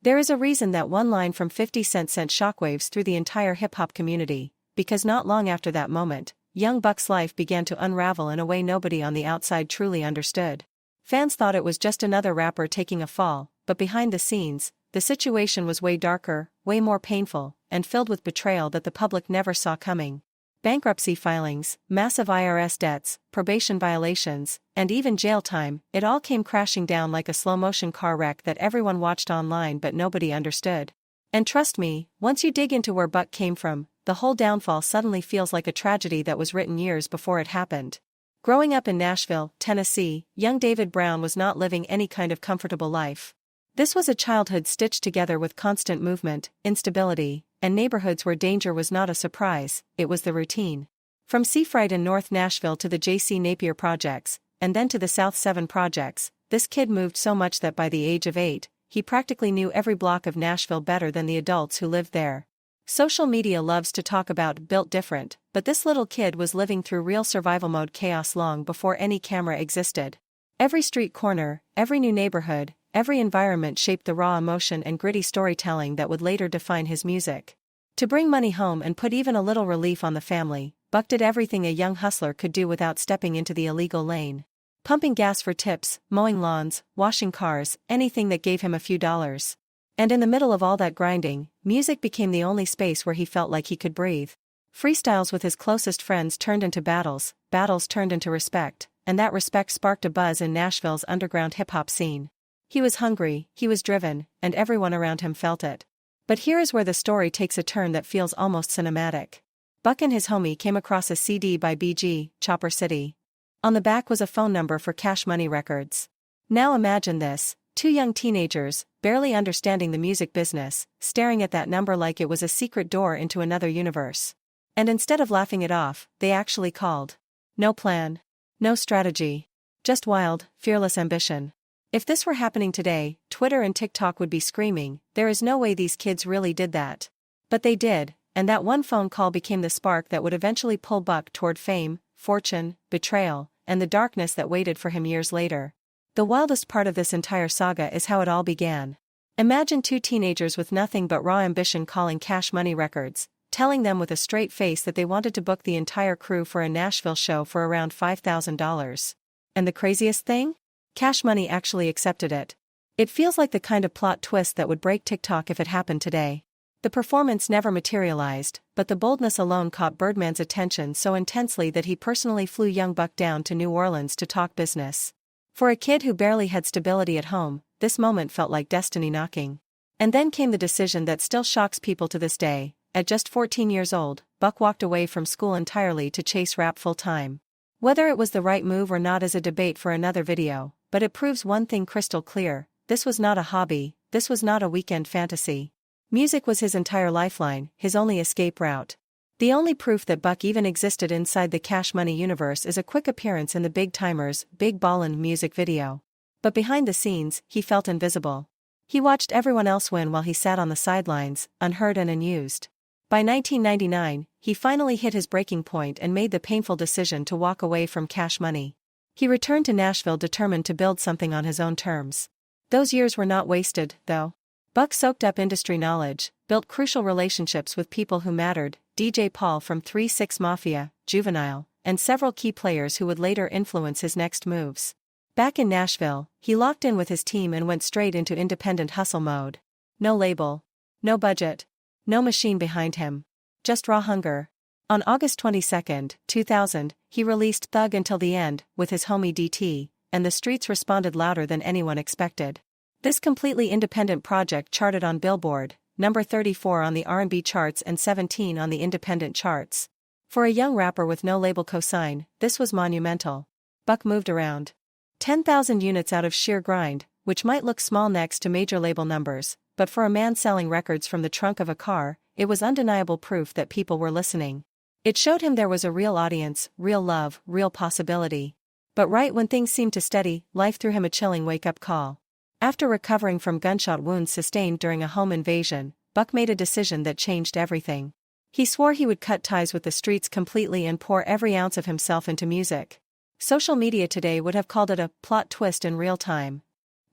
There is a reason that one line from 50 Cent sent shockwaves through the entire hip-hop community, because not long after that moment, young Buck's life began to unravel in a way nobody on the outside truly understood. Fans thought it was just another rapper taking a fall, but behind the scenes, the situation was way darker, way more painful, and filled with betrayal that the public never saw coming. Bankruptcy filings, massive IRS debts, probation violations, and even jail time, it all came crashing down like a slow-motion car wreck that everyone watched online but nobody understood. And trust me, once you dig into where Buck came from, the whole downfall suddenly feels like a tragedy that was written years before it happened. Growing up in Nashville, Tennessee, young David Brown was not living any kind of comfortable life. This was a childhood stitched together with constant movement, instability, and neighborhoods where danger was not a surprise, it was the routine. From Seafright in North Nashville to the J.C. Napier projects, and then to the South 7 projects, this kid moved so much that by the age of 8, he practically knew every block of Nashville better than the adults who lived there. Social media loves to talk about built different, but this little kid was living through real survival mode chaos long before any camera existed. Every street corner, every new neighborhood, every environment shaped the raw emotion and gritty storytelling that would later define his music. To bring money home and put even a little relief on the family, Buck did everything a young hustler could do without stepping into the illegal lane. Pumping gas for tips, mowing lawns, washing cars, anything that gave him a few dollars. And in the middle of all that grinding, music became the only space where he felt like he could breathe. Freestyles with his closest friends turned into battles, battles turned into respect, and that respect sparked a buzz in Nashville's underground hip-hop scene. He was hungry, he was driven, and everyone around him felt it. But here is where the story takes a turn that feels almost cinematic. Buck and his homie came across a CD by BG, Chopper City. On the back was a phone number for Cash Money Records. Now imagine this, two young teenagers, barely understanding the music business, staring at that number like it was a secret door into another universe. And instead of laughing it off, they actually called. No plan. No strategy. Just wild, fearless ambition. If this were happening today, Twitter and TikTok would be screaming, there is no way these kids really did that. But they did, and that one phone call became the spark that would eventually pull Buck toward fame, fortune, betrayal, and the darkness that waited for him years later. The wildest part of this entire saga is how it all began. Imagine two teenagers with nothing but raw ambition calling Cash Money Records, telling them with a straight face that they wanted to book the entire crew for a Nashville show for around $5,000. And the craziest thing? Cash Money actually accepted it. It feels like the kind of plot twist that would break TikTok if it happened today. The performance never materialized, but the boldness alone caught Birdman's attention so intensely that he personally flew young Buck down to New Orleans to talk business. For a kid who barely had stability at home, this moment felt like destiny knocking. And then came the decision that still shocks people to this day. At just 14 years old, Buck walked away from school entirely to chase rap full-time. Whether it was the right move or not is a debate for another video, but it proves one thing crystal clear: this was not a hobby, this was not a weekend fantasy. Music was his entire lifeline, his only escape route. The only proof that Buck even existed inside the Cash Money universe is a quick appearance in the Big Timers' Big Ballin' music video. But behind the scenes, he felt invisible. He watched everyone else win while he sat on the sidelines, unheard and unused. By 1999, he finally hit his breaking point and made the painful decision to walk away from Cash Money. He returned to Nashville determined to build something on his own terms. Those years were not wasted, though. Buck soaked up industry knowledge, built crucial relationships with people who mattered, DJ Paul from 3-6 Mafia, Juvenile, and several key players who would later influence his next moves. Back in Nashville, he locked in with his team and went straight into independent hustle mode. No label. No budget. No machine behind him. Just raw hunger. On August 22, 2000, he released Thug Until the End with his homie DT, and the streets responded louder than anyone expected. This completely independent project charted on Billboard, number 34 on the R&B charts and 17 on the independent charts. For a young rapper with no label cosign, this was monumental. Buck moved around 10,000 units out of sheer grind, which might look small next to major label numbers, but for a man selling records from the trunk of a car, it was undeniable proof that people were listening. It showed him there was a real audience, real love, real possibility. But right when things seemed to steady, life threw him a chilling wake-up call. After recovering from gunshot wounds sustained during a home invasion, Buck made a decision that changed everything. He swore he would cut ties with the streets completely and pour every ounce of himself into music. Social media today would have called it a plot twist in real time.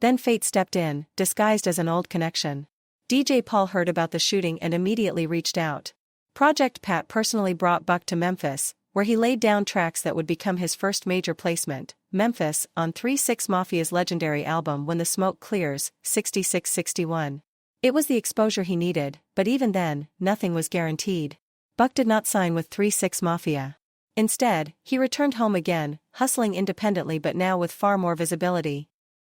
Then fate stepped in, disguised as an old connection. DJ Paul heard about the shooting and immediately reached out. Project Pat personally brought Buck to Memphis, where he laid down tracks that would become his first major placement, Memphis, on 3-6 Mafia's legendary album When the Smoke Clears, 66-61. It was the exposure he needed, but even then, nothing was guaranteed. Buck did not sign with 3-6 Mafia. Instead, he returned home again, hustling independently but now with far more visibility.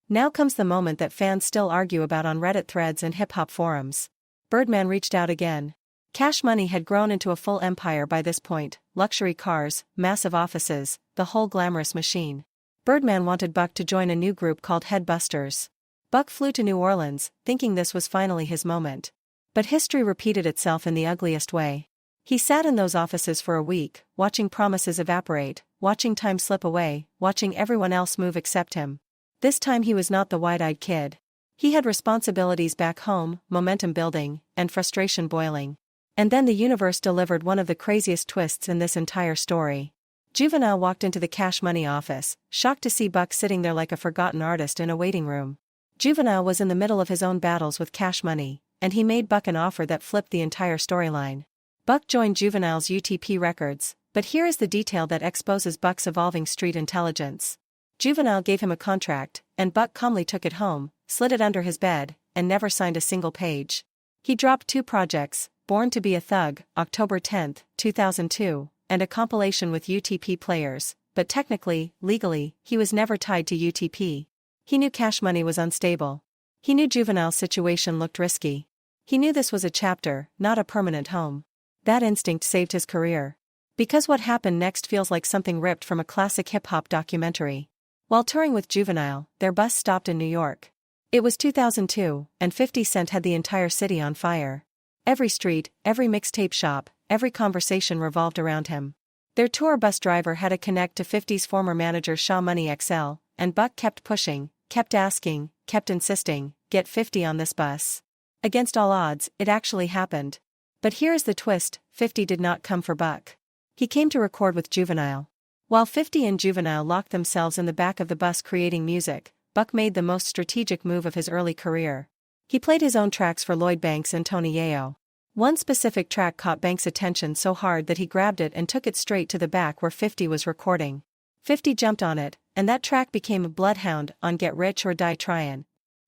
Now comes the moment that fans still argue about on Reddit threads and hip-hop forums. Birdman reached out again. Cash Money had grown into a full empire by this point, luxury cars, massive offices, the whole glamorous machine. Birdman wanted Buck to join a new group called Headbusters. Buck flew to New Orleans, thinking this was finally his moment. But history repeated itself in the ugliest way. He sat in those offices for a week, watching promises evaporate, watching time slip away, watching everyone else move except him. This time he was not the wide-eyed kid. He had responsibilities back home, momentum building, and frustration boiling. And then the universe delivered one of the craziest twists in this entire story. Juvenile walked into the Cash Money office, shocked to see Buck sitting there like a forgotten artist in a waiting room. Juvenile was in the middle of his own battles with Cash Money, and he made Buck an offer that flipped the entire storyline. Buck joined Juvenile's UTP Records, but here is the detail that exposes Buck's evolving street intelligence. Juvenile gave him a contract, and Buck calmly took it home, slid it under his bed, and never signed a single page. He dropped 2 projects, Born to be a Thug, October 10, 2002, and a compilation with UTP players, but technically, legally, he was never tied to UTP. He knew Cash Money was unstable. He knew Juvenile's situation looked risky. He knew this was a chapter, not a permanent home. That instinct saved his career. Because what happened next feels like something ripped from a classic hip-hop documentary. While touring with Juvenile, their bus stopped in New York. It was 2002, and 50 Cent had the entire city on fire. Every street, every mixtape shop, every conversation revolved around him. Their tour bus driver had a connect to 50's former manager Shaw Money XL, and Buck kept pushing, kept asking, kept insisting, get 50 on this bus. Against all odds, it actually happened. But here's the twist, 50 did not come for Buck. He came to record with Juvenile. While 50 and Juvenile locked themselves in the back of the bus creating music, Buck made the most strategic move of his early career. He played his own tracks for Lloyd Banks and Tony Yayo. One specific track caught Banks' attention so hard that he grabbed it and took it straight to the back where 50 was recording. 50 jumped on it, and that track became a Bloodhound on Get Rich or Die Tryin'.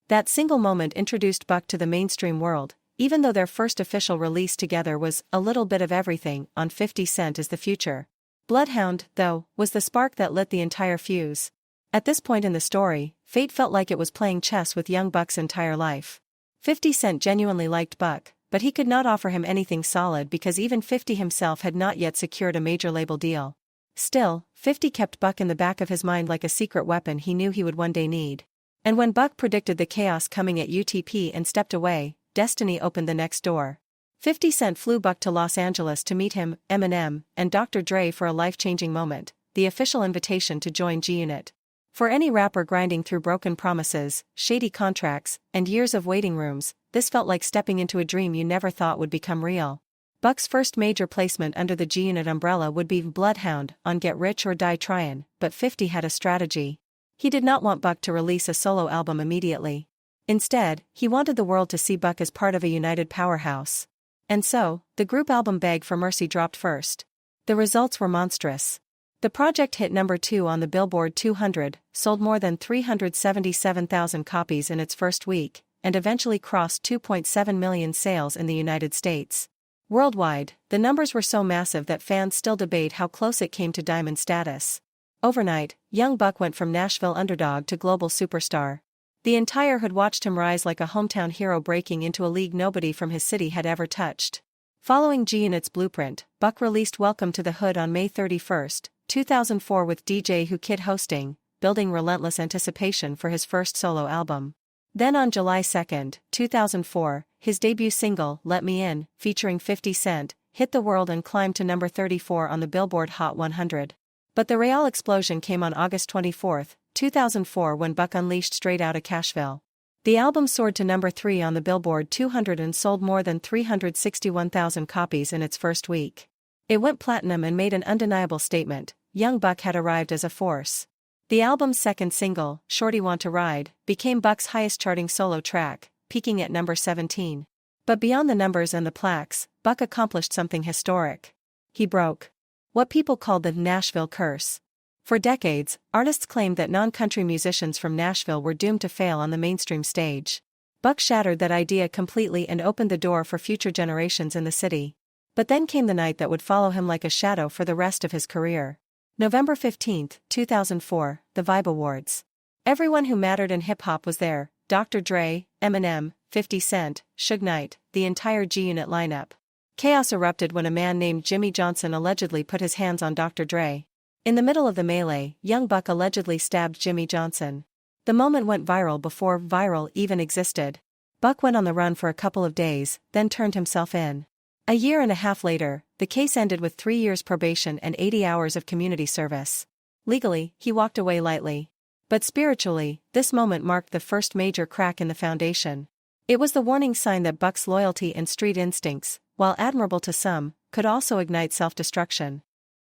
That single moment introduced Buck to the mainstream world, even though their first official release together was A Little Bit of Everything on 50 Cent is the Future. Bloodhound, though, was the spark that lit the entire fuse. At this point in the story, fate felt like it was playing chess with young Buck's entire life. 50 Cent genuinely liked Buck, but he could not offer him anything solid because even 50 himself had not yet secured a major label deal. Still, 50 kept Buck in the back of his mind like a secret weapon he knew he would one day need. And when Buck predicted the chaos coming at UTP and stepped away, destiny opened the next door. 50 Cent flew Buck to Los Angeles to meet him, Eminem, and Dr. Dre for a life-changing moment, the official invitation to join G-Unit. For any rapper grinding through broken promises, shady contracts, and years of waiting rooms, this felt like stepping into a dream you never thought would become real. Buck's first major placement under the G-Unit umbrella would be Bloodhound on Get Rich or Die Tryin', but 50 had a strategy. He did not want Buck to release a solo album immediately. Instead, he wanted the world to see Buck as part of a united powerhouse. And so, the group album Beg for Mercy dropped first. The results were monstrous. The project hit number 2 on the Billboard 200, sold more than 377,000 copies in its first week, and eventually crossed 2.7 million sales in the United States. Worldwide, the numbers were so massive that fans still debate how close it came to diamond status. Overnight, young Buck went from Nashville underdog to global superstar. The entire hood watched him rise like a hometown hero breaking into a league nobody from his city had ever touched. Following G-Unit's blueprint, Buck released Welcome to the Hood on May 31, 2004 with DJ Who Kid hosting, building relentless anticipation for his first solo album. Then on July 2, 2004, his debut single, Let Me In, featuring 50 Cent, hit the world and climbed to number 34 on the Billboard Hot 100. But the real explosion came on August 24, 2004 when Buck unleashed Straight Outta Cashville. The album soared to number 3 on the Billboard 200 and sold more than 361,000 copies in its first week. It went platinum and made an undeniable statement: young Buck had arrived as a force. The album's second single, Shorty Want to Ride, became Buck's highest charting solo track, peaking at number 17. But beyond the numbers and the plaques, Buck accomplished something historic. He broke what people called the Nashville curse. For decades, artists claimed that non-country musicians from Nashville were doomed to fail on the mainstream stage. Buck shattered that idea completely and opened the door for future generations in the city. But then came the night that would follow him like a shadow for the rest of his career. November 15, 2004, the Vibe Awards. Everyone who mattered in hip-hop was there: Dr. Dre, Eminem, 50 Cent, Suge Knight, the entire G-Unit lineup. Chaos erupted when a man named Jimmy Johnson allegedly put his hands on Dr. Dre. In the middle of the melee, young Buck allegedly stabbed Jimmy Johnson. The moment went viral before viral even existed. Buck went on the run for a couple of days, then turned himself in. A year and a half later, the case ended with 3 years probation and 80 hours of community service. Legally, he walked away lightly. But spiritually, this moment marked the first major crack in the foundation. It was the warning sign that Buck's loyalty and street instincts, while admirable to some, could also ignite self-destruction.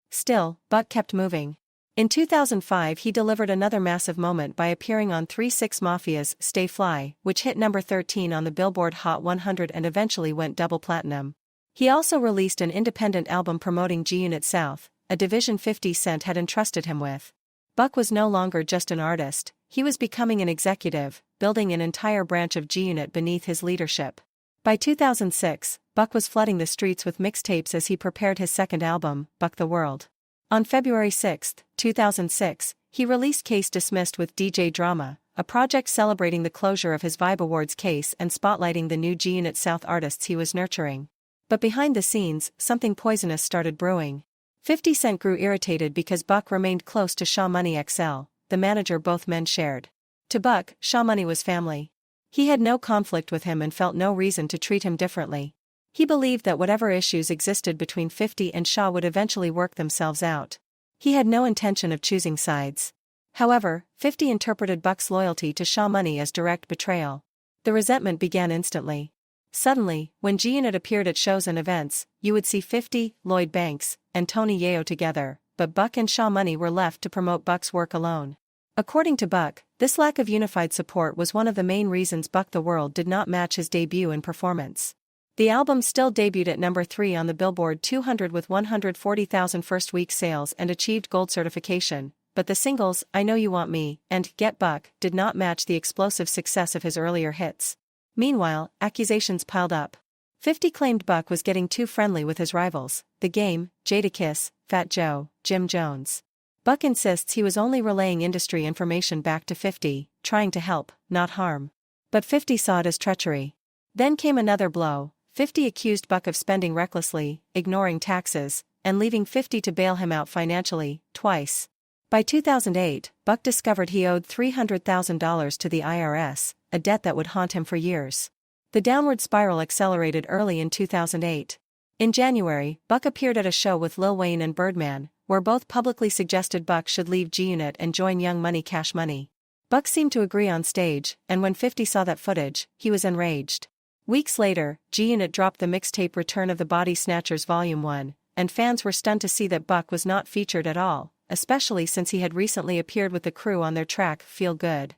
Still, Buck kept moving. In 2005 he delivered another massive moment by appearing on 3 6 Mafia's Stay Fly, which hit number 13 on the Billboard Hot 100 and eventually went double platinum. He also released an independent album promoting G-Unit South, a division 50 Cent had entrusted him with. Buck was no longer just an artist, he was becoming an executive, building an entire branch of G-Unit beneath his leadership. By 2006, Buck was flooding the streets with mixtapes as he prepared his second album, Buck the World. On February 6, 2006, he released Case Dismissed with DJ Drama, a project celebrating the closure of his Vibe Awards case and spotlighting the new G-Unit South artists he was nurturing. But behind the scenes, something poisonous started brewing. 50 Cent grew irritated because Buck remained close to Shaw Money XL, the manager both men shared. To Buck, Shaw Money was family. He had no conflict with him and felt no reason to treat him differently. He believed that whatever issues existed between 50 and Shaw would eventually work themselves out. He had no intention of choosing sides. However, 50 interpreted Buck's loyalty to Shaw Money as direct betrayal. The resentment began instantly. Suddenly, when G-Unit appeared at shows and events, you would see 50, Lloyd Banks, and Tony Yayo together, but Buck and Shaw Money were left to promote Buck's work alone. According to Buck, this lack of unified support was one of the main reasons Buck the World did not match his debut in performance. The album still debuted at number 3 on the Billboard 200 with 140,000 first-week sales and achieved gold certification, but the singles I Know You Want Me and Get Buck did not match the explosive success of his earlier hits. Meanwhile, accusations piled up. 50 claimed Buck was getting too friendly with his rivals, The Game, Jadakiss, Fat Joe, Jim Jones. Buck insists he was only relaying industry information back to 50, trying to help, not harm. But 50 saw it as treachery. Then came another blow. 50 accused Buck of spending recklessly, ignoring taxes, and leaving 50 to bail him out financially, twice. By 2008, Buck discovered he owed $300,000 to the IRS, a debt that would haunt him for years. The downward spiral accelerated early in 2008. In January, Buck appeared at a show with Lil Wayne and Birdman, where both publicly suggested Buck should leave G-Unit and join Young Money Cash Money. Buck seemed to agree on stage, and when 50 saw that footage, he was enraged. Weeks later, G-Unit dropped the mixtape Return of the Body Snatchers Volume 1, and fans were stunned to see that Buck was not featured at all, especially since he had recently appeared with the crew on their track Feel Good.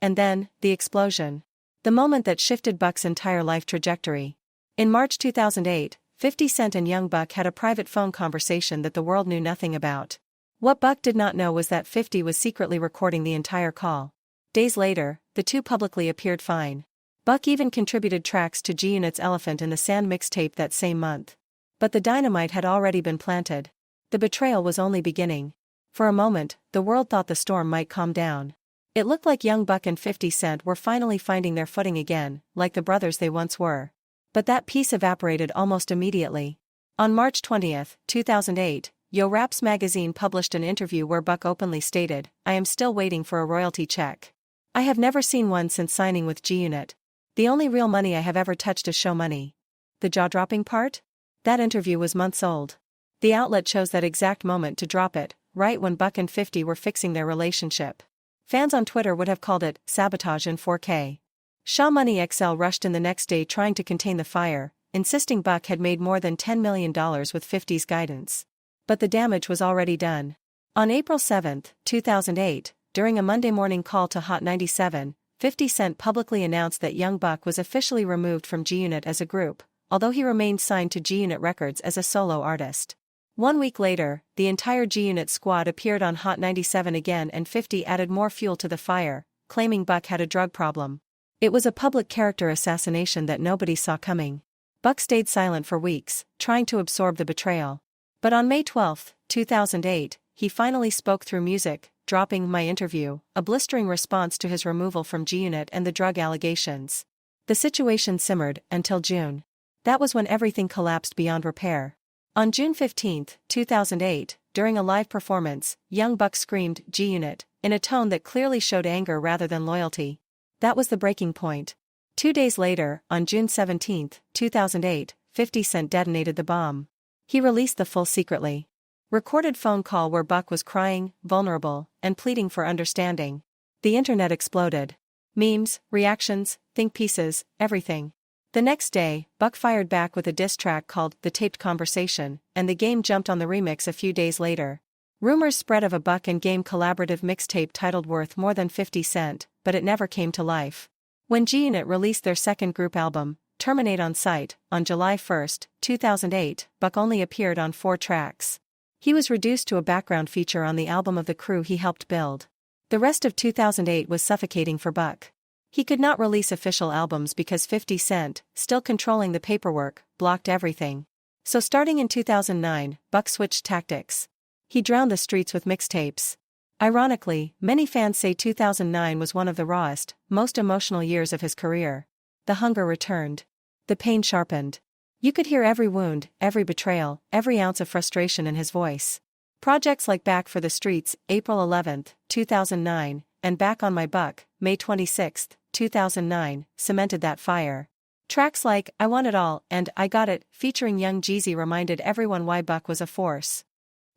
And then, the explosion. The moment that shifted Buck's entire life trajectory. In March 2008, 50 Cent and Young Buck had a private phone conversation that the world knew nothing about. What Buck did not know was that 50 was secretly recording the entire call. Days later, the two publicly appeared fine. Buck even contributed tracks to G-Unit's Elephant in the Sand mixtape that same month. But the dynamite had already been planted. The betrayal was only beginning. For a moment, the world thought the storm might calm down. It looked like Young Buck and 50 Cent were finally finding their footing again, like the brothers they once were. But that peace evaporated almost immediately. On March 20, 2008, Yo Raps magazine published an interview where Buck openly stated, "I am still waiting for a royalty check. I have never seen one since signing with G-Unit. The only real money I have ever touched is show money." The jaw-dropping part? That interview was months old. The outlet chose that exact moment to drop it, right when Buck and 50 were fixing their relationship. Fans on Twitter would have called it sabotage in 4K. Shaw Money XL rushed in the next day trying to contain the fire, insisting Buck had made more than $10 million with 50's guidance. But the damage was already done. On April 7, 2008, during a Monday morning call to Hot 97, 50 Cent publicly announced that Young Buck was officially removed from G-Unit as a group, although he remained signed to G-Unit Records as a solo artist. 1 week later, the entire G-Unit squad appeared on Hot 97 again, and 50 added more fuel to the fire, claiming Buck had a drug problem. It was a public character assassination that nobody saw coming. Buck stayed silent for weeks, trying to absorb the betrayal. But on May 12, 2008, he finally spoke through music, dropping "My Interview," a blistering response to his removal from G-Unit and the drug allegations. The situation simmered until June. That was when everything collapsed beyond repair. On June 15, 2008, during a live performance, Young Buck screamed "G-Unit" in a tone that clearly showed anger rather than loyalty. That was the breaking point. 2 days later, on June 17, 2008, 50 Cent detonated the bomb. He released the full secretly recorded phone call where Buck was crying, vulnerable, and pleading for understanding. The internet exploded. Memes, reactions, think pieces, everything. The next day, Buck fired back with a diss track called "The Taped Conversation," and the Game jumped on the remix a few days later. Rumors spread of a Buck and Game collaborative mixtape titled "Worth More Than 50 Cent," but it never came to life. When G-Unit released their second group album, Terminate on Sight, on July 1, 2008, Buck only appeared on 4 tracks. He was reduced to a background feature on the album of the crew he helped build. The rest of 2008 was suffocating for Buck. He could not release official albums because 50 Cent, still controlling the paperwork, blocked everything. So starting in 2009, Buck switched tactics. He drowned the streets with mixtapes. Ironically, many fans say 2009 was one of the rawest, most emotional years of his career. The hunger returned. The pain sharpened. You could hear every wound, every betrayal, every ounce of frustration in his voice. Projects like Back for the Streets, April 11, 2009, and Back on My Buck, May 26, 2009, cemented that fire. Tracks like "I Want It All" and "I Got It," featuring Young Jeezy, reminded everyone why Buck was a force.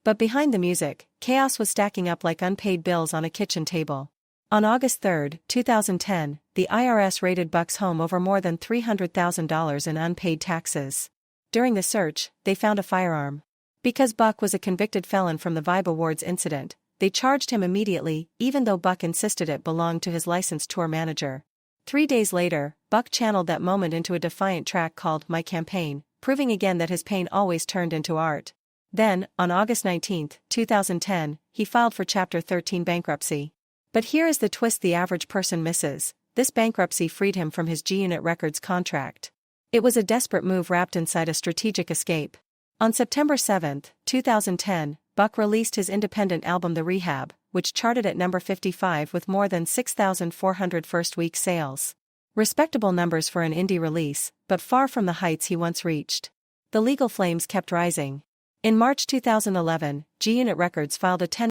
But behind the music, chaos was stacking up like unpaid bills on a kitchen table. On August 3, 2010, the IRS raided Buck's home over more than $300,000 in unpaid taxes. During the search, they found a firearm. Because Buck was a convicted felon from the Vibe Awards incident, they charged him immediately, even though Buck insisted it belonged to his licensed tour manager. 3 days later, Buck channeled that moment into a defiant track called "My Campaign," proving again that his pain always turned into art. Then, on August 19, 2010, he filed for Chapter 13 bankruptcy. But here is the twist the average person misses: this bankruptcy freed him from his G-Unit Records contract. It was a desperate move wrapped inside a strategic escape. On September 7, 2010, Buck released his independent album The Rehab, which charted at number 55 with more than 6,400 first-week sales. Respectable numbers for an indie release, but far from the heights he once reached. The legal flames kept rising. In March 2011, G-Unit Records filed a $10